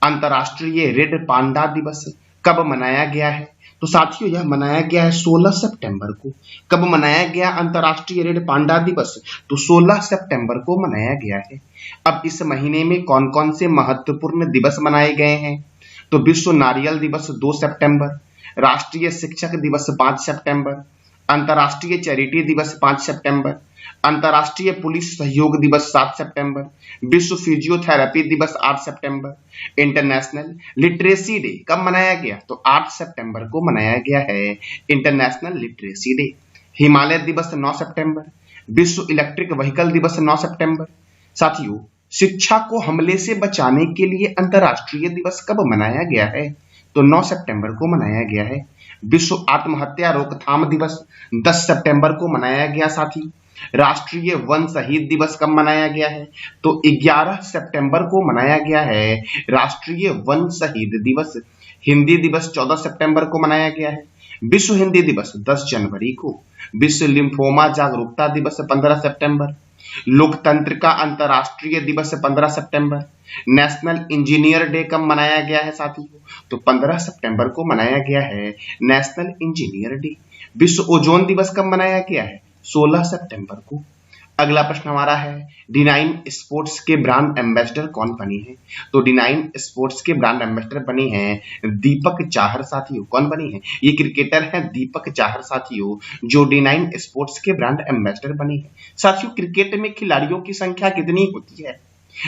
अंतर्राष्ट्रीय red panda दिवस कब मनाया गया है? तो साथियों यह मनाया गया है 16 सितंबर को। कब मनाया गया अंतर्राष्ट्रीय रेड पांडा दिवस? तो 16 सितंबर को मनाया गया है। अब इस महीने में कौन कौन से महत्वपूर्ण दिवस मनाए गए हैं? तो विश्व नारियल दिवस 2 सितंबर, राष्ट्रीय शिक्षक दिवस 5 सितंबर, अंतर्राष्ट्रीय चैरिटी दिवस 5 सितंबर, अंतर्राष्ट्रीय पुलिस सहयोग दिवस 7 सितंबर, विश्व फिजियोथेरेपी दिवस 8 सितंबर, इंटरनेशनल लिटरेसी डे कब मनाया गया? तो 8 सितंबर को मनाया गया है इंटरनेशनल लिटरेसी डे। हिमालय दिवस 9 सितंबर, विश्व इलेक्ट्रिक व्हीकल दिवस 9 सितंबर। साथियों, शिक्षा को हमले से बचाने के लिए अंतर्राष्ट्रीय दिवस कब मनाया गया है? तो 9 सितंबर को मनाया गया है। विश्व आत्महत्या रोकथाम दिवस 10 सितंबर को मनाया गया। साथी, राष्ट्रीय वन शहीद दिवस कब मनाया गया है? तो 11 सितंबर को मनाया गया है राष्ट्रीय वन शहीद दिवस। हिंदी दिवस 14 सितंबर को मनाया गया है। विश्व हिंदी दिवस 10 जनवरी को। विश्व लिम्फोमा जागरूकता दिवस 15 सितंबर। लोकतंत्र का अंतर्राष्ट्रीय दिवस 15 सितंबर। नेशनल इंजीनियर डे कब मनाया गया है साथियों? तो 15 सितंबर को मनाया गया है नेशनल इंजीनियर डे। विश्व ओजोन दिवस कब मनाया गया है? 16 सितंबर को। अगला प्रश्न हमारा है, D9 स्पोर्ट्स के ब्रांड एम्बेसडर कौन बनी है? तो D9 स्पोर्ट्स के ब्रांड एम्बेसडर बनी है दीपक चाहर। साथियों, कौन बनी है? ये क्रिकेटर है दीपक चाहर साथियों, जो D9 स्पोर्ट्स के ब्रांड एम्बेसडर बनी है। साथियों, क्रिकेट में खिलाड़ियों की संख्या कितनी होती है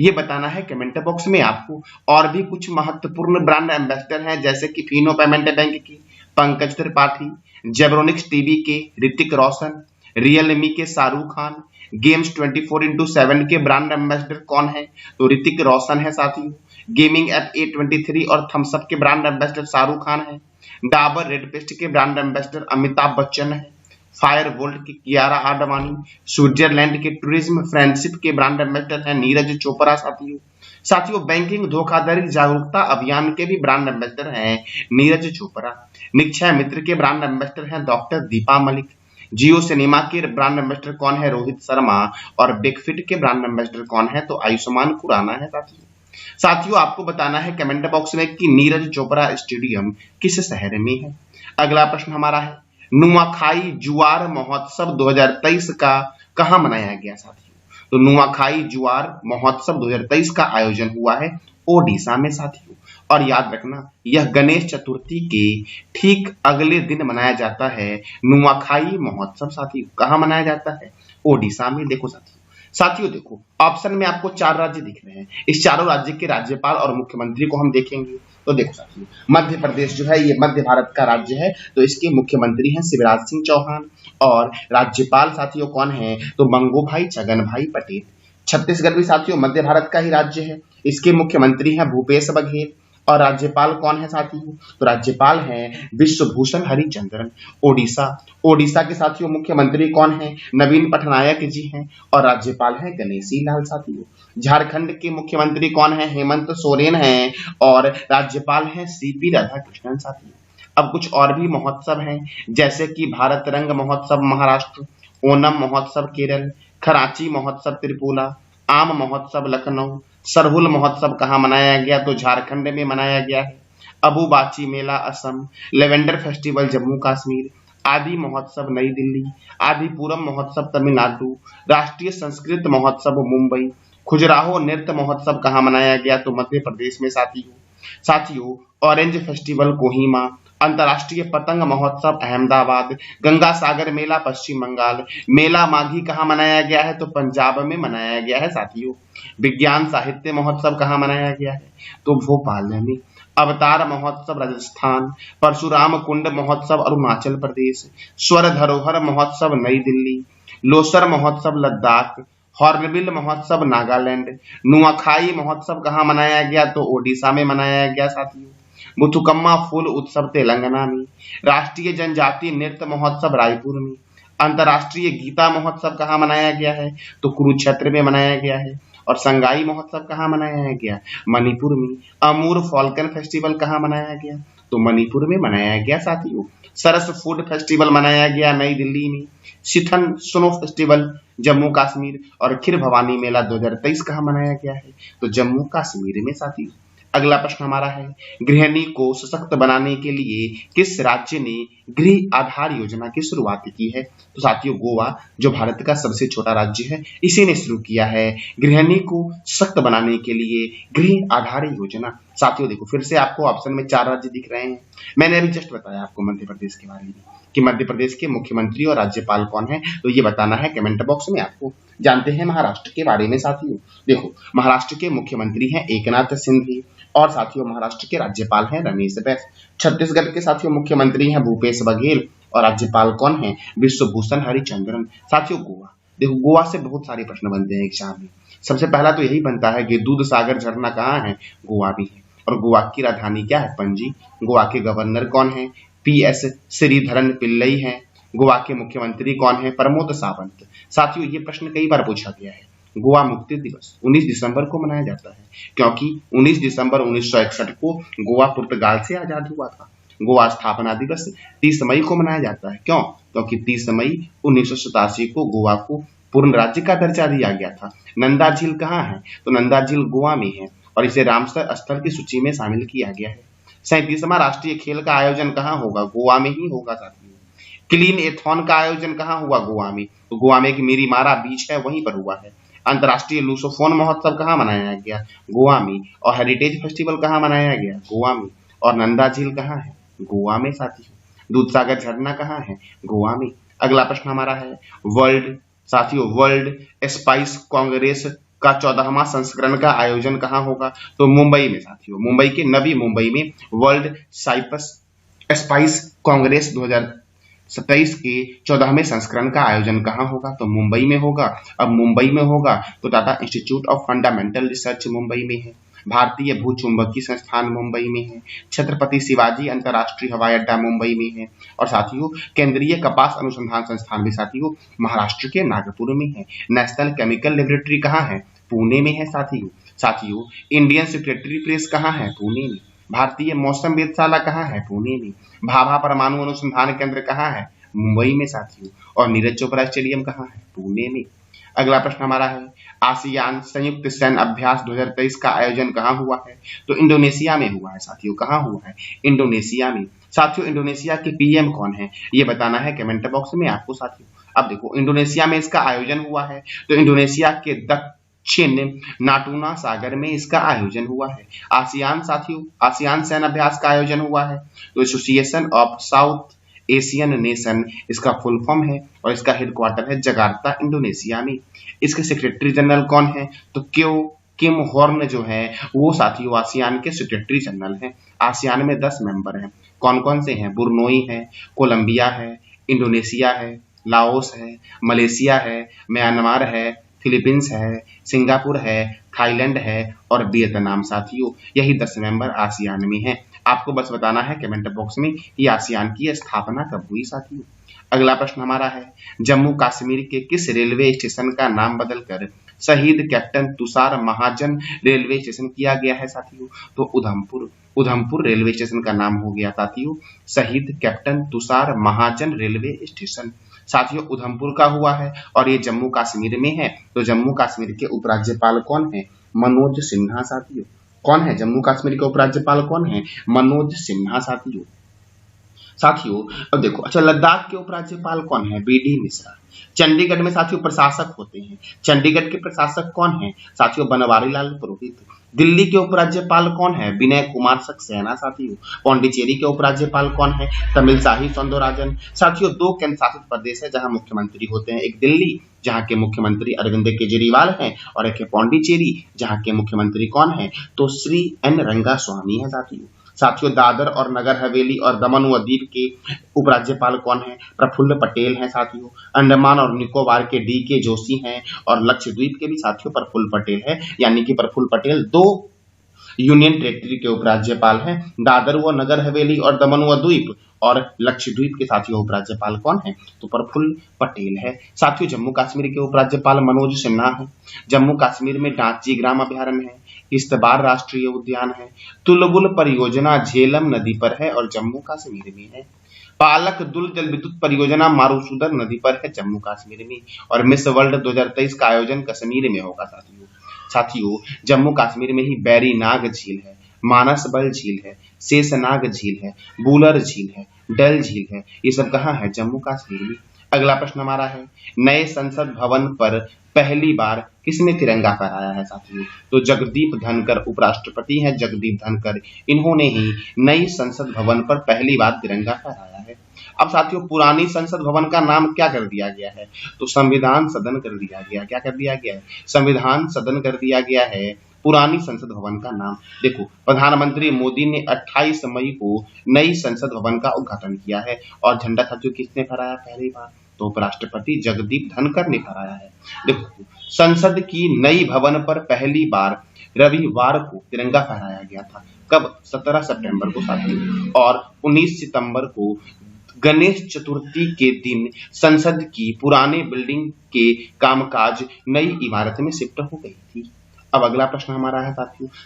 ये बताना है कमेंट बॉक्स में आपको। और भी कुछ महत्वपूर्ण ब्रांड एम्बेसडर हैं, जैसे कि फिनो पेमेंट बैंक के पंकज त्रिपाठी, जेब्रोनिक्स टीवी के ऋतिक रोशन, रियलमी के शाहरुख खान, गेम्स 24x7 के ब्रांड एम्बेसडर कौन है? तो ऋतिक रोशन है साथियों। गेमिंग ऐप A23 और थम्स अप के ब्रांड एम्बेसडर शाहरुख खान है। डाबर रेड पेस्ट के ब्रांड एम्बेसडर अमिताभ बच्चन है। फायर वोल्ट के कियारा आडवाणी, स्विट्जरलैंड के टूरिज्म फ्रेंडशिप के ब्रांड एम्बेसडर है नीरज चोपड़ा। साथियों, बैंकिंग धोखाधड़ी जागरूकता अभियान के भी ब्रांड एम्बेसडर हैं नीरज चोपड़ा। निक्षय मित्र के ब्रांड एम्बेसडर हैं डॉक्टर दीपा मलिक। जियो सिनेमा के ब्रांड एम्बेसडर कौन है? रोहित शर्मा। और बिगफिट के ब्रांड एम्बेसडर कौन है? तो आयुष्मान खुराना है साथियों, आपको बताना है कमेंट बॉक्स में कि नीरज चोपड़ा स्टेडियम किस शहर में है। अगला प्रश्न हमारा है, नुआखाई जुआर महोत्सव 2023 का कहाँ मनाया गया साथियों? तो नुआखाई जुआर महोत्सव 2023 का आयोजन हुआ है ओडिशा में साथियों। और याद रखना, यह गणेश चतुर्थी के ठीक अगले दिन मनाया जाता है नुआखाई महोत्सव साथियों। कहाँ मनाया जाता है? ओडिशा में। देखो साथियों देखो, ऑप्शन में आपको 4 राज्य दिख रहे हैं। इस चारों राज्य के राज्यपाल और मुख्यमंत्री को हम देखेंगे। तो देखो साथियों, मध्य प्रदेश जो है ये मध्य भारत का राज्य है, तो इसके मुख्यमंत्री हैं शिवराज सिंह चौहान। और राज्यपाल साथियों कौन है? तो मंगूभाई छगन भाई पटेल। छत्तीसगढ़ भी साथियों मध्य भारत का ही राज्य है, इसके मुख्यमंत्री हैं भूपेश बघेल। और राज्यपाल कौन है साथियों? तो राज्यपाल हैं विश्वभूषण हरिचंद्रन। ओडिशा के साथियों मुख्यमंत्री कौन है? नवीन पटनायक जी हैं। और राज्यपाल हैं गणेशी लाल साथियों। झारखंड के मुख्यमंत्री कौन है? हेमंत सोरेन हैं। और राज्यपाल हैं CP राधाकृष्णन साथियों। अब कुछ और भी महोत्सव हैं, जैसे कि भारत रंग महोत्सव महाराष्ट्र, ओनम महोत्सव केरल, खराची महोत्सव त्रिपुरा, आम महोत्सव लखनऊ, सरहुल महोत्सव कहाँ मनाया गया? तो झारखंड में मनाया गया है। अबुबाची मेला असम, लेवेंडर फेस्टिवल जम्मू कश्मीर, आदि महोत्सव नई दिल्ली, आदिपुरम महोत्सव तमिलनाडु, राष्ट्रीय संस्कृत महोत्सव मुंबई, खुजराहो नृत्य महोत्सव कहाँ मनाया गया? तो मध्य प्रदेश में साथियों ऑरेंज फेस्टिवल कोहिमा, अंतर्राष्ट्रीय पतंग महोत्सव अहमदाबाद, गंगा सागर मेला पश्चिम बंगाल, मेला माघी कहाँ मनाया गया है? तो पंजाब में मनाया गया है साथियों। विज्ञान साहित्य महोत्सव कहाँ मनाया गया है? तो भोपाल में। अवतार महोत्सव राजस्थान, परशुराम कुंड महोत्सव अरुणाचल प्रदेश, स्वर धरोहर महोत्सव नई दिल्ली, लोसर महोत्सव लद्दाख, हॉर्नबिल महोत्सव नागालैंड, नुआखाई महोत्सव कहाँ मनाया गया? तो ओडिशा में मनाया गया साथियों। मुथुकम्मा फूल उत्सव तेलंगाना में, राष्ट्रीय जनजातीय नृत्य महोत्सव रायपुर में, अंतर्राष्ट्रीय गीता महोत्सव कहाँ मनाया गया है? तो कुरुक्षेत्र में मनाया गया है। और संगाई महोत्सव कहाँ मनाया गया? मणिपुर में। अमूर फॉल्कन फेस्टिवल कहाँ मनाया गया? तो मणिपुर में मनाया गया साथियों। सरस फूड फेस्टिवल मनाया गया नई दिल्ली में। सिथन स्नो फेस्टिवल जम्मू कश्मीर। और खीर भवानी मेला 2023 कहाँ मनाया गया है? तो जम्मू कश्मीर में साथियों। अगला प्रश्न हमारा है, गृहिणी को सशक्त बनाने के लिए किस राज्य ने गृह आधार योजना की शुरुआत की है? तो साथियों गोवा, जो भारत का सबसे छोटा राज्य है, इसी ने शुरू किया है गृहिणी को सशक्त बनाने के लिए गृह आधार योजना। साथियों देखो फिर से आपको ऑप्शन में 4 राज्य दिख रहे हैं। मैंने अभी जस्ट बताया आपको मध्य प्रदेश के बारे में कि मध्य प्रदेश के मुख्यमंत्री और राज्यपाल कौन है, तो ये बताना है कमेंट बॉक्स में आपको। जानते हैं महाराष्ट्र के बारे में साथियों। देखो महाराष्ट्र के मुख्यमंत्री हैं एकनाथ शिंदे और साथियों महाराष्ट्र के राज्यपाल हैं रमेश बैस। छत्तीसगढ़ के साथियों मुख्यमंत्री हैं भूपेश बघेल और राज्यपाल कौन है? विश्वभूषण हरिचंद्रन। साथियों गोवा, देखो गोवा से बहुत सारे प्रश्न बनते हैं एग्जाम में। सबसे पहला तो यही बनता है कि दूध सागर झरना कहाँ है? गोवा में है। और गोवा की राजधानी क्या है? पणजी। गोवा के गवर्नर कौन है? PS श्रीधरन पिल्लई हैं। गोवा के मुख्यमंत्री कौन है? प्रमोद सावंत। साथियों ये प्रश्न कई बार पूछा गया है। गोवा मुक्ति दिवस 19 दिसंबर को मनाया जाता है क्योंकि 19 दिसंबर 1961 को गोवा पुर्तगाल से आजाद हुआ था। गोवा स्थापना दिवस 30 मई को मनाया जाता है। क्यों? क्योंकि 30 मई 1987 को गोवा को पूर्ण राज्य का दर्जा दिया गया था। नंदा झील कहाँ है? तो नंदा झील गोवा में है और इसे रामसर स्थल की सूची में शामिल किया गया है। 37वां राष्ट्रीय खेल का आयोजन कहाँ होगा? गोवा में ही होगा साथियों। क्लीन एथॉन का आयोजन कहाँ हुआ? गोवा में। तो गोवा में एक मिरीमारा बीच है वहीं पर हुआ है। अंतर्राष्ट्रीय लूसोफोन महोत्सव कहाँ मनाया गया? गोवा में। और हेरिटेज फेस्टिवल कहाँ मनाया गया? गोवा में। और नंदा झील कहाँ है? गोवा में साथियों। दूधसागर झरना कहाँ है? गोवा में। अगला प्रश्न हमारा है, वर्ल्ड स्पाइस कांग्रेस का 14वां संस्करण का आयोजन कहाँ होगा? तो मुंबई में साथियों। मुंबई के नवी मुंबई में वर्ल्ड स्पाइस कांग्रेस 2027 के 14वें संस्करण का आयोजन कहाँ होगा? तो मुंबई में होगा। अब मुंबई में होगा तो Tata institute of fundamental research Mumbai में है। भारतीय भूचुंबकीय संस्थान मुंबई में है। छत्रपति शिवाजी अंतर्राष्ट्रीय हवाई अड्डा मुंबई में है। और साथियों केंद्रीय कपास अनुसंधान संस्थान भी साथियों महाराष्ट्र के नागपुर में है। नेशनल केमिकल लेबोरेटरी कहाँ है? पुणे में है साथियों इंडियन सेक्रेटरी प्रेस कहाँ है? पुणे में। भारतीय मौसम वेधशाला कहाँ है? पुणे में। भाभा परमाणु अनुसंधान केंद्र कहाँ है? मुंबई में साथियों। और नीरज चोपड़ा स्टेडियम कहाँ है? पुणे में। अगला प्रश्न हमारा है, आसियान संयुक्त सैन्य अभ्यास 2023 का आयोजन कहाँ हुआ है? तो इंडोनेशिया में हुआ है साथियों। कहाँ हुआ है? इंडोनेशिया में। साथियों इंडोनेशिया के PM कौन है? ये बताना है कमेंट बॉक्स में आपको साथियों। अब देखो इंडोनेशिया में इसका आयोजन हुआ है तो इंडोनेशिया के दक्षिण नाटूना सागर में इसका आयोजन हुआ है। आसियान साथियों, आसियान सैन्य अभ्यास का आयोजन हुआ है तो association of south Asian nation इसका फुल फॉर्म है और इसका हेडक्वार्टर है जकार्ता इंडोनेशिया में। इसके सेक्रेटरी जनरल कौन है? तो किम हॉर्न जो है वो साथियों आसियान के सेक्रेटरी जनरल हैं। आसियान में 10 मेंबर हैं। कौन कौन से हैं? बुरनोई है, कोलंबिया है, इंडोनेशिया है, लाओस है, मलेशिया है, म्यांमार है, फिलीपींस है, सिंगापुर है, थाईलैंड है और वियतनाम साथियों। यही 10 मेंबर आसियान में हैं। आपको बस बताना है कमेंट बॉक्स में कि आसियान की स्थापना कब हुई साथियों। अगला प्रश्न हमारा है, जम्मू कश्मीर के किस रेलवे स्टेशन का नाम बदलकर शहीद कैप्टन तुषार महाजन रेलवे स्टेशन किया गया है साथियों? तो उधमपुर रेलवे स्टेशन का नाम हो गया साथियों शहीद कैप्टन तुषार महाजन रेलवे स्टेशन। साथियों उधमपुर का हुआ है और ये जम्मू कश्मीर में है। तो जम्मू कश्मीर के उपराज्यपाल कौन है? मनोज सिन्हा साथियों। कौन है जम्मू कश्मीर के उपराज्यपाल? कौन है? मनोज सिन्हा साथियों अब देखो अच्छा लद्दाख के उपराज्यपाल कौन है? BD मिश्रा। चंडीगढ़ में साथियों प्रशासक होते हैं। चंडीगढ़ के प्रशासक कौन है? साथियों बनवारी लाल पुरोहित। दिल्ली के उपराज्यपाल कौन है? विनय कुमार सक्सेना साथियों। पौंडीचेरी के उपराज्यपाल कौन है? तमिलसाही सौंदरराजन। साथियों 2 केंद्र शासित प्रदेश है जहां मुख्यमंत्री होते हैं, एक दिल्ली जहां के मुख्यमंत्री अरविंद केजरीवाल हैं और एक है पौंडीचेरी जहां के मुख्यमंत्री कौन है? तो श्री N रंगास्वामी है साथियों दादर और नगर हवेली और दमन व दीव के उपराज्यपाल कौन है? प्रफुल्ल पटेल हैं साथियों। अंडमान और निकोबार के DK जोशी हैं और लक्षद्वीप के भी साथियों प्रफुल्ल पटेल है, यानी कि प्रफुल्ल पटेल 2 यूनियन टेरिटरी के उपराज्यपाल हैं। दादर व नगर हवेली और दमन व द्वीप और लक्षद्वीप के साथियों उपराज्यपाल कौन है? तो प्रफुल्ल पटेल है। साथियों जम्मू कश्मीर के उपराज्यपाल मनोज सिन्हा है। जम्मू कश्मीर में डांची ग्राम अभ्यारण्य है, इस्तबार राष्ट्रीय उद्यान है, तुलबुल परियोजना झेलम नदी पर है और जम्मू कश्मीर में है। पालक दुल जल विद्युत परियोजना मारूसुदर नदी पर है जम्मू कश्मीर में। और मिस वर्ल्ड 2023 का आयोजन कश्मीर में होगा साथियों जम्मू कश्मीर में ही बैरी नाग झील है। मानसबल झील है, शेषनाग झील है, बुलर झील है, डल झील है। ये सब कहाँ है? जम्मू कश्मीर में। अगला प्रश्न हमारा है, नए संसद भवन पर पहली बार किसने तिरंगा फहराया है साथियों? तो जगदीप धनखड़ उपराष्ट्रपति हैं, जगदीप धनखड़, इन्होंने ही नई संसद भवन पर पहली बार तिरंगा फहराया है। अब साथियों पुरानी संसद भवन का नाम क्या कर दिया गया है? तो संविधान सदन कर दिया गया। क्या कर दिया गया है? संविधान सदन कर दिया गया है पुरानी संसद भवन का नाम। देखो प्रधानमंत्री मोदी ने 28 मई को नई संसद भवन का उद्घाटन किया है और झंडा साथियों किसने फहराया पहली बार? तो उपराष्ट्रपति जगदीप धनखड़ ने फहराया है। देखो संसद की नई भवन पर पहली बार रविवार को तिरंगा फहराया गया था। कब? 17 सितंबर को साथियों। और 19 सितंबर को गणेश चतुर्थी के दिन संसद की पुराने बिल्डिंग के कामकाज नई इमारत में शिफ्ट हो गई थी। अब अगला प्रश्न हमारा है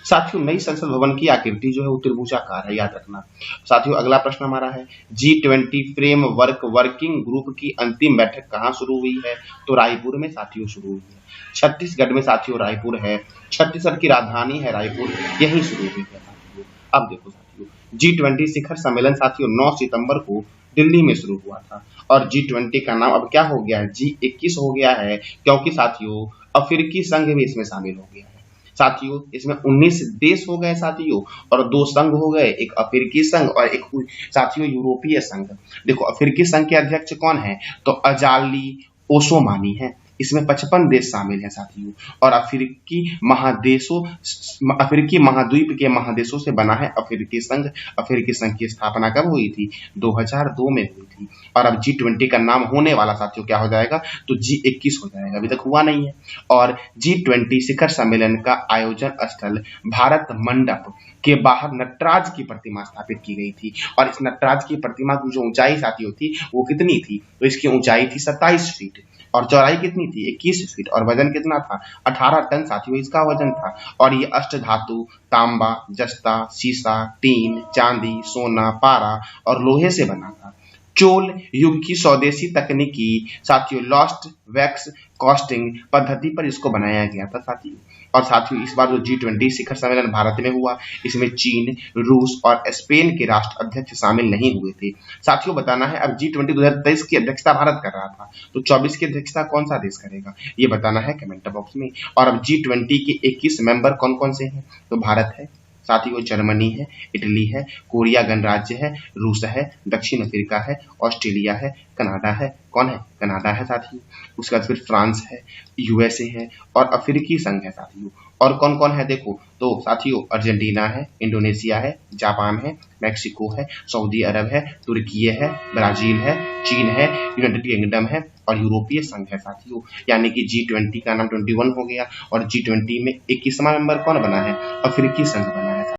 साथियों नई संसद भवन की आकृति जो है वो त्रिभुजाकार है, याद रखना। साथियों अगला प्रश्न हमारा है G20 फ्रेमवर्क वर्किंग ग्रुप की अंतिम बैठक कहाँ शुरू हुई है? तो रायपुर में साथियों शुरू हुई है। छत्तीसगढ़ में साथियों रायपुर है, छत्तीसगढ़ की राजधानी है रायपुर, यही शुरू हुई है साथियों। अब देखो साथियों G20 शिखर सम्मेलन साथियों 9 सितंबर को दिल्ली में शुरू हुआ था और G20 का नाम अब क्या हो गया है? G21 हो गया है, क्योंकि साथियों अफ्रीकी संघ भी इसमें शामिल हो गया है। साथियों इसमें 19 देश हो गए साथियों और 2 संघ हो गए, एक अफ्रीकी संघ और एक साथियों यूरोपीय संघ। देखो अफ्रीकी संघ के अध्यक्ष कौन है? तो अजाली ओसोमानी है। इसमें 55 देश शामिल हैं साथियों और अफ्रीकी महाद्वीप के महादेशों से बना है अफ्रीकी संघ। अफ्रीकी संघ की स्थापना कब हुई थी? 2002 में हुई थी। और अब G20 का नाम होने वाला साथियों क्या हो जाएगा? तो G21 हो जाएगा, अभी तक हुआ नहीं है। और G20 शिखर सम्मेलन का आयोजन स्थल भारत मंडप के बाहर नटराज की प्रतिमा स्थापित की गई थी और इस नटराज की प्रतिमा की जो ऊंचाई साथियों थी वो कितनी थी? तो इसकी ऊंचाई थी 27 फीट और चौड़ाई कितनी थी? 21 फीट और वजन कितना था? 18 टन साथियों इसका वजन था। और ये अष्ट धातु तांबा, जस्ता, सीसा, टीन, चांदी, सोना, पारा और लोहे से बना था। चोल युग की स्वदेशी तकनीकी साथियों लॉस्ट वैक्स कास्टिंग पद्धति पर इसको बनाया गया था साथियों। और साथियों इस बार जो G20 शिखर सम्मेलन भारत में हुआ इसमें चीन, रूस और स्पेन के राष्ट्र अध्यक्ष शामिल नहीं हुए थे। साथियों बताना है अब G20 2023 की अध्यक्षता भारत कर रहा था, तो 24 की अध्यक्षता कौन सा देश करेगा ये बताना है कमेंट बॉक्स में। और अब G20 के 21 मेंबर कौन कौन से हैं? तो भारत है साथियों, जर्मनी है, इटली है, कोरिया गणराज्य है, रूस है, दक्षिण अफ्रीका है, ऑस्ट्रेलिया है, कनाडा है। कौन है? कनाडा है साथियों। उसके बाद फिर फ्रांस है, USA है और अफ्रीकी संघ है साथियों। और कौन कौन है देखो तो साथियों अर्जेंटीना है, इंडोनेशिया है, जापान है, मैक्सिको है, सऊदी अरब है, तुर्की है, ब्राजील है, चीन है, यूनाइटेड किंगडम है और यूरोपीय संघ है साथियों। यानी कि G20 का नाम 21 हो गया और G20 में 21वां मेंबर कौन बना है? अफ्रीकी संघ बना है।